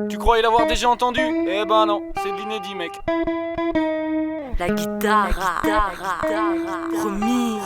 Tu croyais l'avoir déjà entendu? Eh ben non, c'est de l'inédit, mec. La guitare, remis.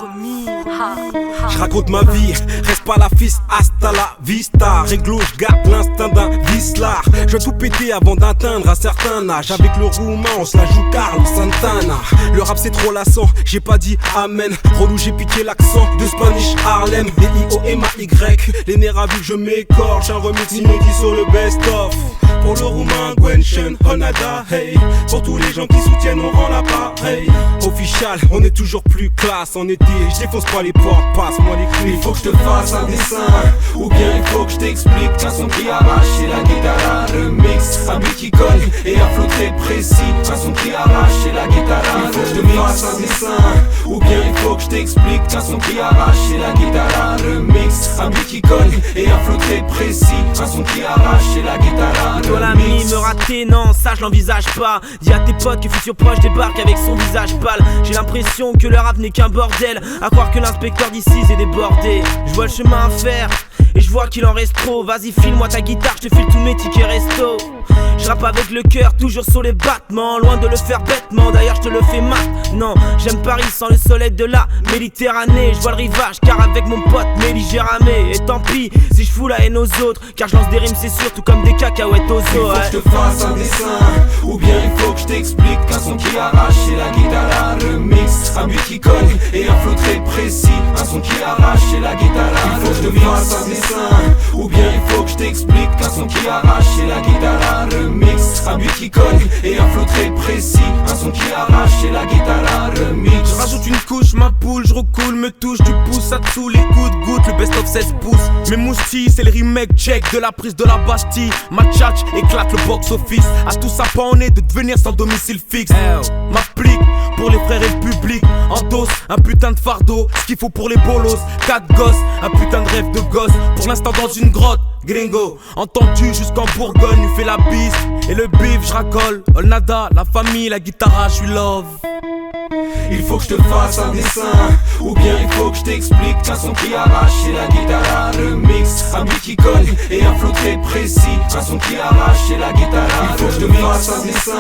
Je raconte ma vie, reste pas la fils, hasta la vista. Réglo, je garde l'instinct d'un vislard. Je veux tout péter avant d'atteindre un certain âge. Avec le roumain, on se la joue Carlos Santana. Le rap c'est trop lassant, j'ai pas dit amen. Relou, j'ai piqué l'accent de Spanish Harlem. Les I-O-M-A-Y, les nerfs à vue que je m'écorche. Un remix inédit sur le best-of. Pour le roumain, Gwenchen, Honada, hey. Pour tous les gens qui soutiennent, on rend l'appareil. Official, on est toujours plus classe. En été, je défonce pas les portes, passe-moi les clés. Il faut que je te fasse un dessin, ou bien il faut que je t'explique qu'un son qui arrache, et la guitare, le mix, un beat qui colle, et un flow très précis. Un son qui arrache, et la guitare, il faut que je te fasse un dessin, ou bien il faut que je t'explique qu'un son qui arrache, et la guitare, le mix, un beat qui colle, et un flow très précis. Un son qui arrache, et la guitare. Toi l'ami me rater, non ça je l'envisage pas. Dis à tes potes que futur proche débarque avec son visage pâle. J'ai l'impression que le rap n'est qu'un bordel. À croire que l'inspecteur d'ici s'est débordé. Je vois le chemin à faire et je vois qu'il en reste trop. Vas-y file-moi ta guitare, je te file tous mes tickets resto. Je rappe avec le cœur, toujours sur les battements. Loin de le faire bêtement, d'ailleurs je te le fais maintenant. J'aime Paris sans le soleil de la Méditerranée. Je vois le rivage car avec mon pote Méli j'ai ramé. Et tant pis si je fous la haine aux autres, car je lance des rimes c'est sûr, tout comme des cacahuètes aux os. Il faut que je te fasse un dessin, ou bien il faut que je t'explique qu'un son qui arrache, et la guitare, le mix, un beat qui colle, et un flow très précis. Un son qui arrache, et la guitare, il faut que je te fasse un dessin, ou bien il faut que je t'explique qu'un son qui arrache, et la guitare, le mix, un beat qui colle, et un flow très précis. Un son qui arrache, et la guitare, le mix. Je rajoute une couche, ma poule, je recoule, me touche du pouce à dessous, les gouttes, le best of 16 pouces. Mes moustiques, c'est le remake check de la prise de la Bastille. Ma tchatch éclate le box office. À tout ça pas on est de devenir sans domicile fixe. M'applique pour les frères et le public. Endosse un putain de fardeau, ce qu'il faut pour les bolos. 4 gosses, un putain de rêve de gosse. Pour l'instant dans une grotte, gringo. Entendu jusqu'en Bourgogne, lui fait la bise. Et le bif, je racole. All nada, la famille, la guitare, je suis love. Il faut que je te fasse un dessin, ou bien il faut que je t'explique qu'un son qui arrache, et la guitare, le mix, un beat qui colle, et un flow très précis. Un son qui arrache, et la guitare, il faut que je te fasse un dessin,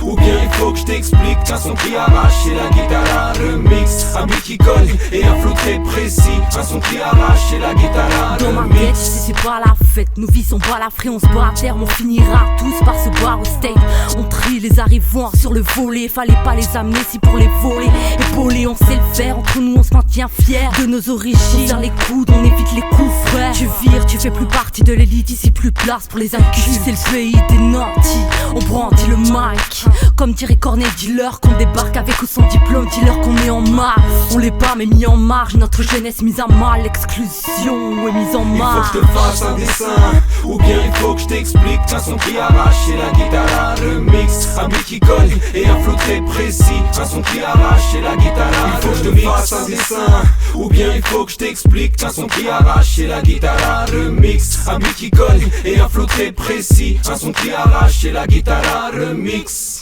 ou bien il faut que je t'explique qu'un son qui arrache, et la guitare, le mix, un beat qui colle, et un flow très précis. Un son qui arrache, et la guitare, dans ma le tête, mix. si c'est pas la fête, nous visons pas la frais, on se bat à terme, on finira tous par se boire au steak. On trie les arrivants sur le volet, fallait pas les amener si pour les voler. Épaulés, on sait le faire, entre nous on se maintient fiers de nos origines. On serre les coudes, on évite les coups frais. Tu vires, tu fais plus partie de l'élite, ici plus place pour les incus. C'est le pays des nantis, on brandit le mic. Comme dirait Cornet, dis-leur qu'on débarque avec ou sans diplôme, dis-leur qu'on est en marche. On l'est pas mais mis en marge, notre jeunesse mise à mal, l'exclusion est mise en marge. Il faut que je te fasse un dessin, ou bien il faut que je t'explique qu'un son qui arrache, et la guitare, le mix, un beat qui colle, et un flow très précis. Un son qui arrache, et la guitare, il faut que je te fasse un dessin, ou bien il faut que je t'explique qu'un son qui arrache, et la guitare, le mix, un beat qui colle, et un flow très précis. Un son qui arrache, et la guitare, le mix.